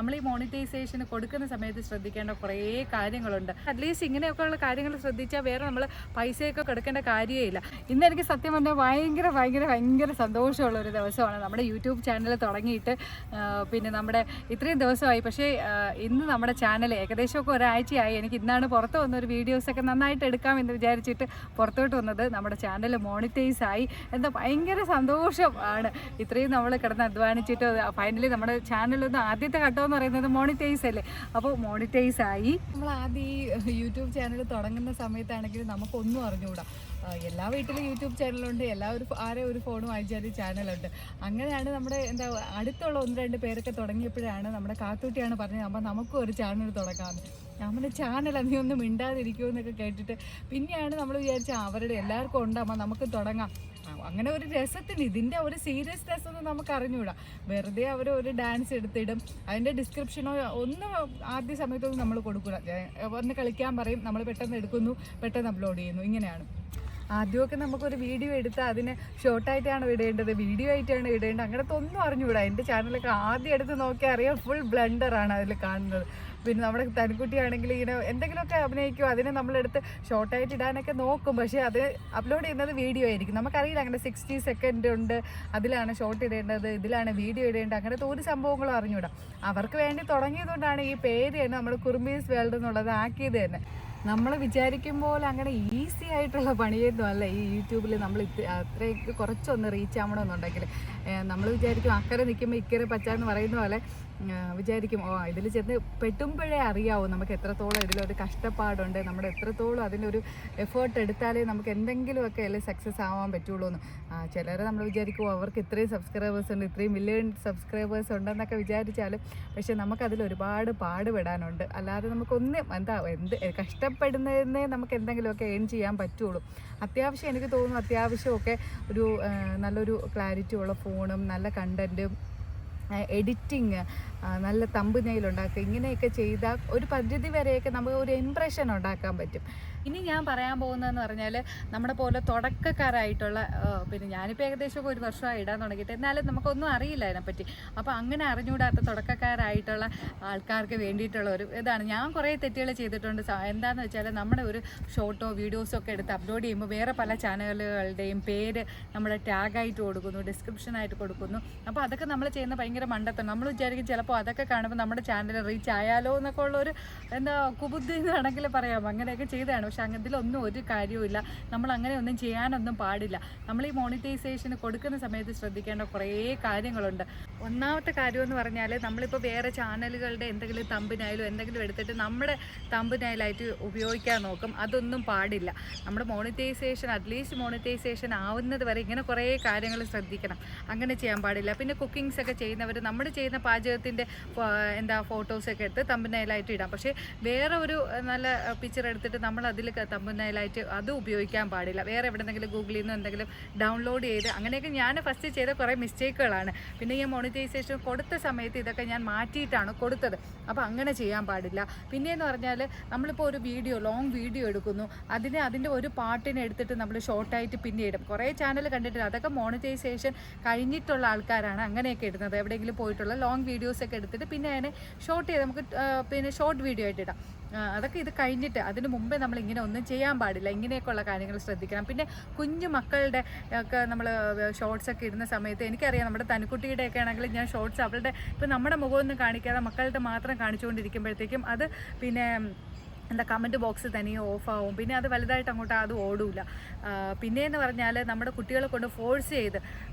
നമ്മൾ ഈ മോണിറ്റൈസേഷന് കൊടുക്കുന്ന സമയത്ത് ശ്രദ്ധിക്കേണ്ട കുറേ കാര്യങ്ങളുണ്ട്. അറ്റ്ലീസ്റ്റ് ഇങ്ങനെയൊക്കെയുള്ള കാര്യങ്ങൾ ശ്രദ്ധിച്ചാൽ വേറെ നമ്മൾ പൈസയൊക്കെ കൊടുക്കേണ്ട കാര്യമേ ഇല്ല. ഇന്ന് എനിക്ക് സത്യം പറഞ്ഞാൽ ഭയങ്കര സന്തോഷമുള്ള ഒരു ദിവസമാണ്. നമ്മുടെ യൂട്യൂബ് ചാനൽ തുടങ്ങിയിട്ട് പിന്നെ നമ്മുടെ ഇത്രയും ദിവസമായി. പക്ഷേ ഇന്ന് നമ്മുടെ ചാനൽ ഏകദേശമൊക്കെ ഒരാഴ്ചയായി. എനിക്ക് ഇന്നാണ് പുറത്ത് വന്നൊരു വീഡിയോസൊക്കെ നന്നായിട്ട് എടുക്കാമെന്ന് വിചാരിച്ചിട്ട് പുറത്തോട്ട് വന്നത്. നമ്മുടെ ചാനൽ മോണിറ്റൈസ് ആയി. എന്താ ഭയങ്കര സന്തോഷമാണ്. ഇത്രയും നമ്മൾ കിടന്ന് അധ്വാനിച്ചിട്ട് ഫൈനലി നമ്മുടെ ചാനലൊന്ന് ആദ്യത്തെ ഘട്ടം എന്ന് പറയുന്നത് മോണിറ്റൈസ് അല്ലേ. അപ്പോൾ മോണിറ്റൈസ് ആയി. നമ്മൾ ആദ്യം ഈ യൂട്യൂബ് ചാനൽ തുടങ്ങുന്ന സമയത്താണെങ്കിൽ നമുക്കൊന്നും അറിഞ്ഞുകൂടാ. എല്ലാ വീട്ടിലും യൂട്യൂബ് ചാനലുണ്ട്, ആരെ ഒരു ഫോൺ വാങ്ങിച്ചാലും ചാനലുണ്ട്. അങ്ങനെയാണ് നമ്മുടെ അടുത്തുള്ള 1-2 പേരൊക്കെ തുടങ്ങിയപ്പോഴാണ് നമ്മുടെ കാത്തൂട്ടിയാണ് പറഞ്ഞത് അപ്പോൾ നമുക്കും ഒരു ചാനൽ തുടങ്ങാമെന്ന്. നമ്മുടെ ചാനൽ നീ ഒന്നും മിണ്ടാതിരിക്കുമെന്നൊക്കെ കേട്ടിട്ട് പിന്നെയാണ് നമ്മൾ വിചാരിച്ചത് അവരുടെ എല്ലാവർക്കും ഉണ്ടാകുമ്പോൾ നമുക്ക് തുടങ്ങാം. അങ്ങനെ ഒരു രസത്തിന് ഇതിൻ്റെ ഒരു സീരിയസ്നെസ് ഒന്നും നമുക്ക് അറിഞ്ഞുകൂടാ. വെറുതെ അവർ ഒരു ഡാൻസ് എടുത്തിടും, അതിൻ്റെ ഡിസ്ക്രിപ്ഷനോ ഒന്നും ആദ്യ സമയത്തൊന്നും നമ്മൾ കൊടുക്കില്ല. വന്ന് കളിക്കാൻ പറയും, നമ്മൾ പെട്ടെന്ന് എടുക്കുന്നു, പെട്ടെന്ന് അപ്ലോഡ് ചെയ്യുന്നു. ഇങ്ങനെയാണ്. ആദ്യമൊക്കെ നമുക്കൊരു വീഡിയോ എടുത്താൽ അതിന് ഷോർട്ടായിട്ടാണ് ഇടേണ്ടത്, വീഡിയോ ആയിട്ടാണ് ഇടേണ്ടത്, അങ്ങനത്തെ ഒന്നും അറിഞ്ഞുകൂടാ. എൻ്റെ ചാനലൊക്കെ ആദ്യം എടുത്ത് നോക്കിയാൽ അറിയാം, ഫുൾ ബ്ലണ്ടറാണ് അതിൽ കാണുന്നത്. പിന്നെ നമ്മുടെ തനിക്കുട്ടിയാണെങ്കിൽ ഇങ്ങനെ എന്തെങ്കിലുമൊക്കെ അഭിനയിക്കും, അതിനെ നമ്മളെടുത്ത് ഷോർട്ടായിട്ട് ഇടാനൊക്കെ നോക്കും. പക്ഷേ അത് അപ്ലോഡ് ചെയ്യുന്നത് വീഡിയോ ആയിരിക്കും. നമുക്കറിയില്ല അങ്ങനെ 60 സെക്കൻഡ് ഉണ്ട്, അതിലാണ് ഷോർട്ട് ഇടേണ്ടത്, ഇതിലാണ് വീഡിയോ ഇടേണ്ടത്, അങ്ങനത്തെ ഒരു സംഭവങ്ങളും അറിഞ്ഞുകൂടാ. അവർക്ക് വേണ്ടി തുടങ്ങിയതുകൊണ്ടാണ് ഈ പേര് തന്നെ നമ്മൾ കുറുമ്പീസ് വേൾഡ് എന്നുള്ളത് ആക്കിയത് തന്നെ. നമ്മൾ വിചാരിക്കും പോലെ അങ്ങനെ ഈസി ആയിട്ടുള്ള പണിയൊന്നും അല്ല ഈ യൂട്യൂബിൽ. നമ്മൾ അത്രയ്ക്ക് കുറച്ചൊന്ന് റീച്ച് ആവണമെന്നുണ്ടെങ്കിൽ നമ്മൾ വിചാരിക്കും അക്കരെ നിൽക്കുമ്പോൾ ഇക്കരെ പച്ച എന്ന് പറയുന്ന പോലെ വിചാരിക്കും ഇതിൽ ചെന്ന് പെട്ടുമ്പോഴേ അറിയാവൂ നമുക്ക് എത്രത്തോളം ഇതിലൊരു കഷ്ടപ്പാടുണ്ട്, നമ്മുടെ എത്രത്തോളം അതിനൊരു എഫേർട്ട് എടുത്താലേ നമുക്ക് എന്തെങ്കിലുമൊക്കെ അല്ലേ സക്സസ് ആവാൻ പറ്റുള്ളൂ എന്ന്. ചിലരെ നമ്മൾ വിചാരിക്കും അവർക്ക് ഇത്രയും സബ്സ്ക്രൈബേഴ്സ് ഉണ്ട്, ഇത്രയും മില്യൺ സബ്സ്ക്രൈബേഴ്സ് ഉണ്ടെന്നൊക്കെ വിചാരിച്ചാലും പക്ഷേ നമുക്കതിൽ ഒരുപാട് പാടുപെടാനുണ്ട്. അല്ലാതെ നമുക്കൊന്നും എന്ത് കഷ്ടപ്പെടുന്നതിനെ നമുക്ക് എന്തെങ്കിലുമൊക്കെ ഏൺ ചെയ്യാൻ പറ്റുള്ളൂ. അത്യാവശ്യം എനിക്ക് തോന്നുന്നു അത്യാവശ്യമൊക്കെ ഒരു നല്ലൊരു ക്ലാരിറ്റി ഉള്ള ഫോണും നല്ല കണ്ടൻറ്റും എഡിറ്റിങ് നല്ല തമ്പനെയിൽ ഉണ്ടാക്കുക, ഇങ്ങനെയൊക്കെ ചെയ്താൽ ഒരു പരിധി വരെയൊക്കെ നമുക്ക് ഒരു ഇംപ്രഷൻ ഉണ്ടാക്കാൻ പറ്റും. ഇനി ഞാൻ പറയാൻ പോകുന്നതെന്ന് പറഞ്ഞാൽ നമ്മുടെ പോലെ തുടക്കക്കാരായിട്ടുള്ള പിന്നെ ഞാനിപ്പോൾ ഏകദേശം 1 വർഷമായി ഇടാൻ തുടങ്ങിയിട്ട്, എന്നാലും നമുക്കൊന്നും അറിയില്ല അതിനെപ്പറ്റി. അപ്പോൾ അങ്ങനെ അറിഞ്ഞുകൂടാത്ത തുടക്കക്കാരായിട്ടുള്ള ആൾക്കാർക്ക് വേണ്ടിയിട്ടുള്ള ഒരു ഇതാണ്. ഞാൻ കുറേ തെറ്റുകൾ ചെയ്തിട്ടുണ്ട്. എന്താണെന്ന് വെച്ചാൽ നമ്മുടെ ഒരു ഷോർട്ടോ വീഡിയോസോ ഒക്കെ എടുത്ത് അപ്ലോഡ് ചെയ്യുമ്പോൾ വേറെ പല ചാനലുകളുടെയും പേര് നമ്മൾ ടാഗായിട്ട് കൊടുക്കുന്നു, ഡിസ്ക്രിപ്ഷനായിട്ട് കൊടുക്കുന്നു. അപ്പോൾ അതൊക്കെ നമ്മൾ ചെയ്യുന്ന ഭയങ്കര മണ്ടത്തരം. നമ്മൾ വിചാരിക്കും ചിലപ്പോൾ അതൊക്കെ കാണുമ്പോൾ നമ്മുടെ ചാനൽ റീച്ച് ആയാലോ എന്നൊക്കെ ഉള്ളൊരു കുബുദ്ധി എന്ന് വേണമെങ്കിൽ പറയാം. അങ്ങനെയൊക്കെ ചെയ്തതാണ്. പക്ഷെ അതിലൊന്നും ഒരു കാര്യവുമില്ല. നമ്മൾ അങ്ങനെ ഒന്നും ചെയ്യാനൊന്നും പാടില്ല. നമ്മൾ ഈ മോണിറ്റൈസേഷന് കൊടുക്കുന്ന സമയത്ത് ശ്രദ്ധിക്കേണ്ട കുറേ കാര്യങ്ങളുണ്ട്. ഒന്നാമത്തെ കാര്യമെന്ന് പറഞ്ഞാൽ നമ്മളിപ്പോൾ വേറെ ചാനലുകളുടെ എന്തെങ്കിലും തമ്പനയിലോ എന്തെങ്കിലും എടുത്തിട്ട് നമ്മുടെ തമ്പനയിലായിട്ട് ഉപയോഗിക്കാൻ നോക്കും. അതൊന്നും പാടില്ല. നമ്മുടെ മോണിറ്റൈസേഷൻ അറ്റ്ലീസ്റ്റ് മോണിറ്റൈസേഷൻ ആവുന്നത് വരെ ഇങ്ങനെ കുറേ കാര്യങ്ങൾ ശ്രദ്ധിക്കണം. അങ്ങനെ ചെയ്യാൻ പാടില്ല. പിന്നെ കുക്കിങ്സ് ഒക്കെ ചെയ്യുന്നവർ നമ്മൾ ചെയ്യുന്ന പാചകത്തിൻ്റെ ഫോട്ടോസൊക്കെ എടുത്ത് തമ്പനയിലായിട്ട് ഇടാം. പക്ഷേ വേറെ ഒരു നല്ല പിക്ചർ എടുത്തിട്ട് നമ്മൾ അതിൽ തമ്പനയിലായിട്ട് അത് ഉപയോഗിക്കാൻ പാടില്ല. വേറെ എവിടെയെങ്കിലും ഗൂഗിളിൽ നിന്ന് എന്തെങ്കിലും ഡൗൺലോഡ് ചെയ്ത് അങ്ങനെയൊക്കെ ഞാൻ ഫസ്റ്റ് ചെയ്ത കുറേ മിസ്റ്റേക്കുകളാണ്. പിന്നെ ഈ മോണിറ്റൈസേഷൻ കൊടുത്ത സമയത്ത് ഇതൊക്കെ ഞാൻ മാറ്റിയിട്ടാണ് കൊടുത്തത്. അപ്പോൾ അങ്ങനെ ചെയ്യാൻ പാടില്ല. പിന്നെയെന്ന് പറഞ്ഞാൽ നമ്മളിപ്പോൾ ഒരു ലോങ് വീഡിയോ എടുക്കുന്നു, അതിൻ്റെ ഒരു പാട്ടിനെ എടുത്തിട്ട് നമ്മൾ ഷോർട്ടായിട്ട് പിന്നെ ഇടും. കുറേ ചാനൽ കണ്ടിട്ടില്ല. അതൊക്കെ മോണിറ്റൈസേഷൻ കഴിഞ്ഞിട്ടുള്ള ആൾക്കാരാണ് അങ്ങനെയൊക്കെ ഇടുന്നത്. എവിടെയെങ്കിലും പോയിട്ടുള്ള ലോങ് വീഡിയോസൊക്കെ എടുത്തിട്ട് പിന്നെ അതിനെ ഷോർട്ട് ചെയ്ത് നമുക്ക് പിന്നെ ഷോർട്ട് വീഡിയോ ആയിട്ട് ഇടാം. അതൊക്കെ ഇത് കഴിഞ്ഞിട്ട് അതിന് മുമ്പേ നമ്മൾ ഇങ്ങനെ ഒന്നും ചെയ്യാൻ പാടില്ല. ഇങ്ങനെയൊക്കെയുള്ള കാര്യങ്ങൾ ശ്രദ്ധിക്കണം. പിന്നെ കുഞ്ഞു മക്കളുടെ ഒക്കെ നമ്മൾ ഷോർട്സൊക്കെ ഇടുന്ന സമയത്ത് എനിക്കറിയാം നമ്മുടെ തനിക്കുട്ടിയുടെയൊക്കെ ആണെങ്കിൽ ഞാൻ ഷോർട്സ് അവളുടെ ഇപ്പോൾ നമ്മുടെ മുഖമൊന്നും കാണിക്കാതെ മക്കളുടെ മാത്രം കാണിച്ചുകൊണ്ടിരിക്കുമ്പോഴത്തേക്കും അത് പിന്നെ കമൻറ്റ് ബോക്സ് തനിയെ ഓഫാവും. പിന്നെ അത് വലുതായിട്ട് അങ്ങോട്ട് അത് ഓടില്ല. പിന്നെയെന്ന് പറഞ്ഞാൽ നമ്മുടെ കുട്ടികളെ കൊണ്ട് ഫോഴ്സ് ചെയ്ത്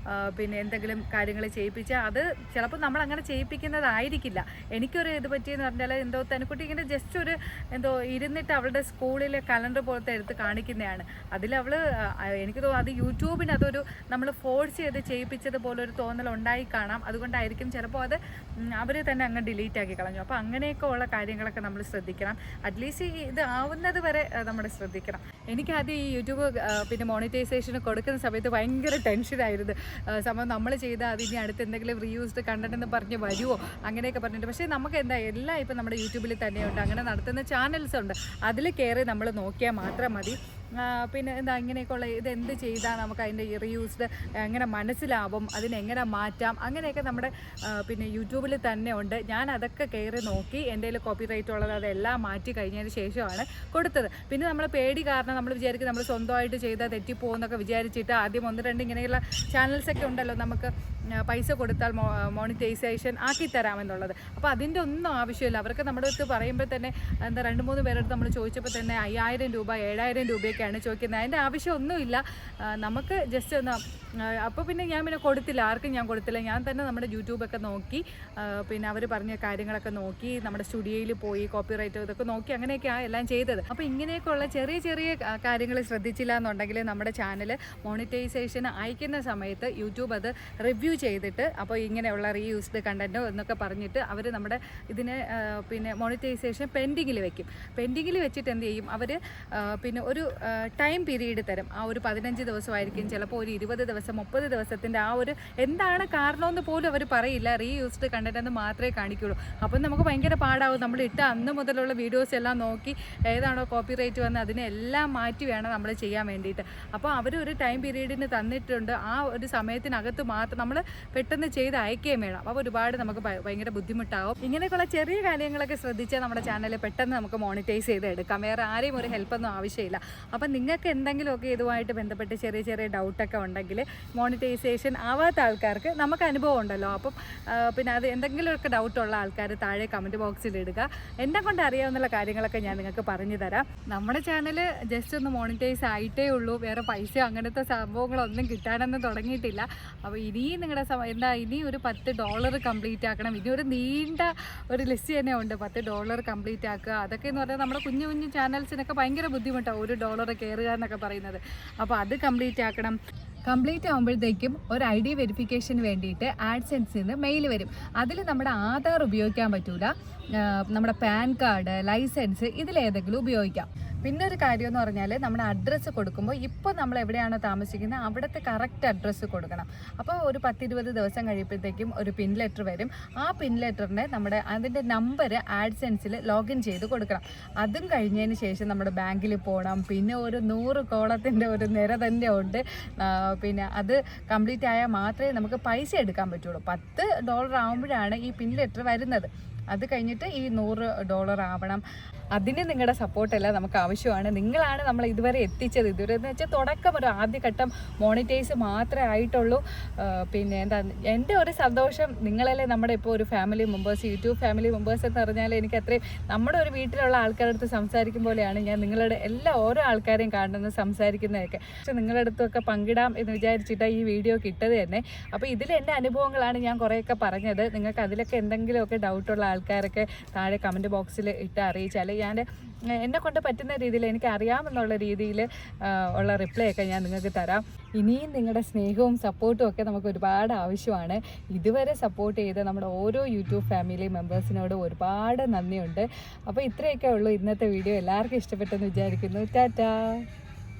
പിന്നെ എന്തെങ്കിലും കാര്യങ്ങൾ ചെയ്യിപ്പിച്ചാൽ അത് ചിലപ്പോൾ നമ്മൾ അങ്ങനെ ചെയ്യിപ്പിക്കുന്നതായിരിക്കില്ല. എനിക്കൊരു ഇത് പറ്റിയെന്ന് പറഞ്ഞാൽ തനിക്കുട്ടി ഇങ്ങനെ ജസ്റ്റ് ഒരു ഇരുന്നിട്ട് അവളുടെ സ്കൂളിലെ കലണ്ടർ പോലത്തെ എടുത്ത് കാണിക്കുന്നതാണ്. അതിലവൾ എനിക്ക് തോന്നുന്നു അത് യൂട്യൂബിന് അതൊരു നമ്മൾ ഫോഴ്സ് ചെയ്ത് ചെയ്യിപ്പിച്ചതുപോലെ ഒരു തോന്നൽ ഉണ്ടായി കാണാം. അതുകൊണ്ടായിരിക്കും ചിലപ്പോൾ അത് അവർ തന്നെ അങ്ങ് ഡിലീറ്റ് ആക്കി കളഞ്ഞു. അപ്പോൾ അങ്ങനെയൊക്കെ ഉള്ള കാര്യങ്ങളൊക്കെ നമ്മൾ ശ്രദ്ധിക്കണം. അറ്റ്ലീസ്റ്റ് ഇത് ആവുന്നത് വരെ നമ്മൾ ശ്രദ്ധിക്കണം. എനിക്കാദ്യം ഈ യൂട്യൂബ് പിന്നെ മോണിറ്റൈസേഷന് കൊടുക്കുന്ന സമയത്ത് ഭയങ്കര ടെൻഷനായിരുന്നു. സംഭവം നമ്മൾ ചെയ്താൽ അതിന് അടുത്ത് എന്തെങ്കിലും റീയൂസ്ഡ് കണ്ടന്റ് എന്ന് പറഞ്ഞ് വരുമോ അങ്ങനെയൊക്കെ പറഞ്ഞിട്ട്. പക്ഷേ നമുക്ക് എല്ലാം ഇപ്പം നമ്മുടെ യൂട്യൂബിൽ തന്നെയുണ്ട്. അങ്ങനെ നടത്തുന്ന ചാനൽസ് ഉണ്ട്. അതിൽ കയറി നമ്മൾ നോക്കിയാൽ മാത്രം മതി. പിന്നെ എന്താ ഇങ്ങനെയൊക്കെയുള്ള ഇതെന്ത് ചെയ്താൽ നമുക്ക് അതിൻ്റെ റീയൂസ്ഡ് എങ്ങനെ മനസ്സിലാവും, അതിനെങ്ങനെ മാറ്റാം, അങ്ങനെയൊക്കെ നമ്മുടെ പിന്നെ യൂട്യൂബിൽ തന്നെ ഉണ്ട്. ഞാൻ അതൊക്കെ കയറി നോക്കി എൻ്റെ കയ്യിൽ കോപ്പി റൈറ്റ് ഉള്ളത് അതെല്ലാം മാറ്റി കഴിഞ്ഞതിന് ശേഷമാണ് കൊടുത്തത്. പിന്നെ നമ്മൾ പേടി കാരണം നമ്മൾ വിചാരിക്കും നമ്മൾ സ്വന്തമായിട്ട് ചെയ്താൽ തെറ്റിപ്പോകുന്നൊക്കെ വിചാരിച്ചിട്ട് ആദ്യം 1-2 ഇങ്ങനെയുള്ള ചാനൽസൊക്കെ ഉണ്ടല്ലോ നമുക്ക് പൈസ കൊടുത്താൽ മോണിറ്റൈസേഷൻ ആക്കി തരാമെന്നുള്ളത്. അപ്പോൾ അതിൻ്റെ ഒന്നും ആവശ്യമില്ല. അവർക്ക് നമ്മുടെ അടുത്ത് പറയുമ്പോൾ തന്നെ എന്താ 2-3 പേരെടുത്ത് നമ്മൾ ചോദിച്ചപ്പോൾ തന്നെ 5000 രൂപ 7000 രൂപയൊക്കെയാണ് ചോദിക്കുന്നത്. അതിൻ്റെ ആവശ്യമൊന്നുമില്ല. നമുക്ക് ജസ്റ്റ് ഒന്ന് അപ്പോൾ പിന്നെ ഞാൻ പിന്നെ കൊടുത്തില്ല, ആർക്കും ഞാൻ കൊടുത്തില്ല. ഞാൻ തന്നെ നമ്മുടെ യൂട്യൂബൊക്കെ നോക്കി പിന്നെ അവർ പറഞ്ഞ കാര്യങ്ങളൊക്കെ നോക്കി നമ്മുടെ സ്റ്റുഡിയോയിൽ പോയി കോപ്പി റൈറ്റ് ഇതൊക്കെ നോക്കി അങ്ങനെയൊക്കെയാണ് എല്ലാം ചെയ്തത്. അപ്പോൾ ഇങ്ങനെയൊക്കെയുള്ള ചെറിയ ചെറിയ കാര്യങ്ങൾ ശ്രദ്ധിച്ചില്ല എന്നുണ്ടെങ്കിൽ നമ്മുടെ ചാനൽ മോണിറ്റൈസേഷൻ അയക്കുന്ന സമയത്ത് യൂട്യൂബ് അത് റിവ്യൂ ചെയ്തിട്ട് അപ്പോൾ ഇങ്ങനെയുള്ള റീയൂസ്ഡ് കണ്ടൻറ്റോ എന്നൊക്കെ പറഞ്ഞിട്ട് അവർ നമ്മുടെ ഇതിനെ പിന്നെ മോണിറ്റൈസേഷൻ പെൻഡിങ്ങിൽ വെക്കും. പെൻഡിങ്ങിൽ വെച്ചിട്ട് എന്ത് ചെയ്യും അവർ പിന്നെ ഒരു ടൈം പീരീഡ് തരും. ആ ഒരു 15 ദിവസമായിരിക്കും, ചിലപ്പോൾ ഒരു 20 ദിവസം 30 ദിവസത്തിൻ്റെ ആ ഒരു എന്താണ് കാരണമെന്ന് പോലും അവർ പറയില്ല. റീയൂസ്ഡ് കണ്ടൻറ്റ് എന്ന് മാത്രമേ കാണിക്കുള്ളൂ. അപ്പം നമുക്ക് ഭയങ്കര പാടാവും. നമ്മൾ ഇട്ട അന്ന് മുതലുള്ള വീഡിയോസ് എല്ലാം നോക്കി ഏതാണോ കോപ്പി റൈറ്റ് വന്ന് അതിനെല്ലാം മാറ്റി വേണം നമ്മൾ ചെയ്യാൻ വേണ്ടിയിട്ട്. അപ്പോൾ അവർ ഒരു ടൈം പീരീഡിന് തന്നിട്ടുണ്ട്. ആ ഒരു സമയത്തിനകത്ത് മാത്രം നമ്മൾ പെട്ടെന്ന് ചെയ്ത് അയക്കുകയും വേണം. അപ്പോൾ ഒരുപാട് നമുക്ക് ഭയങ്കര ബുദ്ധിമുട്ടാവും. ഇങ്ങനെയൊക്കെയുള്ള ചെറിയ കാര്യങ്ങളൊക്കെ ശ്രദ്ധിച്ചാൽ നമ്മുടെ ചാനൽ പെട്ടെന്ന് നമുക്ക് മോണിറ്റൈസ് ചെയ്ത് എടുക്കാം. വേറെ ആരെയും ഒരു ഹെൽപ്പൊന്നും ആവശ്യമില്ല. അപ്പം നിങ്ങൾക്ക് എന്തെങ്കിലുമൊക്കെ ഇതുമായിട്ട് ബന്ധപ്പെട്ട് ചെറിയ ചെറിയ ഡൗട്ടൊക്കെ ഉണ്ടെങ്കിൽ മോണിറ്റൈസേഷൻ ആവാത്ത ആൾക്കാർക്ക് നമുക്ക് അനുഭവം ഉണ്ടല്ലോ. അപ്പം പിന്നെ അത് എന്തെങ്കിലുമൊക്കെ ഡൗട്ടുള്ള ആൾക്കാർ താഴെ കമൻറ്റ് ബോക്സിൽ ഇടുക. എന്നെ കൊണ്ട് അറിയാവുന്ന കാര്യങ്ങളൊക്കെ ഞാൻ നിങ്ങൾക്ക് പറഞ്ഞു തരാം. നമ്മുടെ ചാനൽ ജസ്റ്റ് ഒന്ന് മോണിറ്റൈസ് ആയിട്ടേ ഉള്ളൂ. വേറെ പൈസ അങ്ങനത്തെ സംഭവങ്ങളൊന്നും കിട്ടാനൊന്നും തുടങ്ങിയിട്ടില്ല. അപ്പോൾ ഇനിയും നിങ്ങളുടെ ഇനി ഒരു $10 കംപ്ലീറ്റ് ആക്കണം. ഇനി ഒരു നീണ്ട ഒരു ലിസ്റ്റ് തന്നെ ഉണ്ട്. $10 കംപ്ലീറ്റ് ആക്കുക. അതൊക്കെ എന്ന് പറഞ്ഞാൽ നമ്മുടെ കുഞ്ഞു കുഞ്ഞു ചാനൽസിനൊക്കെ ഭയങ്കര ബുദ്ധിമുട്ടാണ് $1 കയറുക എന്നൊക്കെ പറയുന്നത്. അപ്പോൾ അത് കംപ്ലീറ്റ് ആക്കണം. കംപ്ലീറ്റ് ആകുമ്പോഴത്തേക്കും ഒരു ID വെരിഫിക്കേഷന് വേണ്ടിയിട്ട് ആഡ്സെൻസിൽ നിന്ന് മെയിൽ വരും. അതിൽ നമ്മുടെ ആധാർ ഉപയോഗിക്കാൻ പറ്റൂല, നമ്മുടെ പാൻ കാർഡ്, ലൈസൻസ് ഇതിലേതെങ്കിലും ഉപയോഗിക്കാം. പിന്നെ ഒരു കാര്യം എന്ന് പറഞ്ഞാൽ നമ്മുടെ അഡ്രസ്സ് കൊടുക്കുമ്പോൾ ഇപ്പോൾ നമ്മൾ എവിടെയാണോ താമസിക്കുന്നത് അവിടുത്തെ കറക്റ്റ് അഡ്രസ്സ് കൊടുക്കണം. അപ്പോൾ ഒരു 10-20 ദിവസം കഴിയുമ്പോഴത്തേക്കും ഒരു പിൻ ലെറ്റർ വരും. ആ പിൻ ലെറ്ററിന് നമ്മുടെ അതിൻ്റെ നമ്പർ ആഡ്സെൻസിൽ ലോഗിൻ ചെയ്ത് കൊടുക്കണം. അതും കഴിഞ്ഞതിന് ശേഷം നമ്മുടെ ബാങ്കിൽ പോകണം. പിന്നെ ഒരു 100 കോളത്തിൻ്റെ ഒരു നിര തന്നെ ഉണ്ട്. പിന്നെ അത് കംപ്ലീറ്റ് ആയാൽ മാത്രമേ നമുക്ക് പൈസ എടുക്കാൻ പറ്റുള്ളൂ. $10 ആകുമ്പോഴാണ് ഈ പിൻ ലെറ്റർ വരുന്നത്. അത് കഴിഞ്ഞിട്ട് ഈ $100 ആവണം. അതിന് നിങ്ങളുടെ സപ്പോർട്ടെല്ലാം നമുക്ക് ആവശ്യമാണ്. നിങ്ങളാണ് നമ്മൾ ഇതുവരെ എത്തിച്ചത്. ഇതുവരെ എന്ന് വെച്ചാൽ തുടക്കം ഒരു ആദ്യഘട്ടം മോണിറ്റൈസ് മാത്രമേ ആയിട്ടുള്ളൂ. പിന്നെ എന്താ എൻ്റെ ഒരു സന്തോഷം നിങ്ങളല്ലേ നമ്മുടെ ഇപ്പോൾ ഒരു family members, YouTube family members എന്ന് പറഞ്ഞാൽ എനിക്ക് അത്രയും നമ്മുടെ ഒരു വീട്ടിലുള്ള ആൾക്കാരുടെ അടുത്ത് സംസാരിക്കും പോലെയാണ് ഞാൻ നിങ്ങളുടെ ഓരോ ആൾക്കാരെയും കാണുന്നത് സംസാരിക്കുന്നതൊക്കെ. പക്ഷെ നിങ്ങളുടെ അടുത്തൊക്കെ പങ്കിടാം എന്ന് വിചാരിച്ചിട്ടാണ് ഈ വീഡിയോ കിട്ടത് തന്നെ. അപ്പോൾ ഇതിൽ എൻ്റെ അനുഭവങ്ങളാണ് ഞാൻ കുറേയൊക്കെ പറഞ്ഞത്. നിങ്ങൾക്ക് അതിലൊക്കെ എന്തെങ്കിലുമൊക്കെ ഡൗട്ടുള്ള ആൾക്കാരൊക്കെ താഴെ കമൻറ്റ് ബോക്സിൽ ഇട്ട് അറിയിച്ചാൽ ഞാൻ എന്നെ കൊണ്ട് പറ്റുന്ന രീതിയിൽ എനിക്ക് അറിയാമെന്നുള്ള രീതിയിൽ ഉള്ള റിപ്ലൈ ഒക്കെ ഞാൻ നിങ്ങൾക്ക് തരാം. ഇനിയും നിങ്ങളുടെ സ്നേഹവും സപ്പോർട്ടും ഒക്കെ നമുക്ക് ഒരുപാട് ആവശ്യമാണ്. ഇതുവരെ സപ്പോർട്ട് ചെയ്ത നമ്മുടെ ഓരോ യൂട്യൂബ് ഫാമിലി മെമ്പേഴ്സിനോട് ഒരുപാട് നന്ദിയുണ്ട്. അപ്പോൾ ഇത്രയൊക്കെ ഉള്ളൂ ഇന്നത്തെ വീഡിയോ. എല്ലാവർക്കും ഇഷ്ടപ്പെട്ടെന്ന് വിചാരിക്കുന്നു. ടാറ്റാ.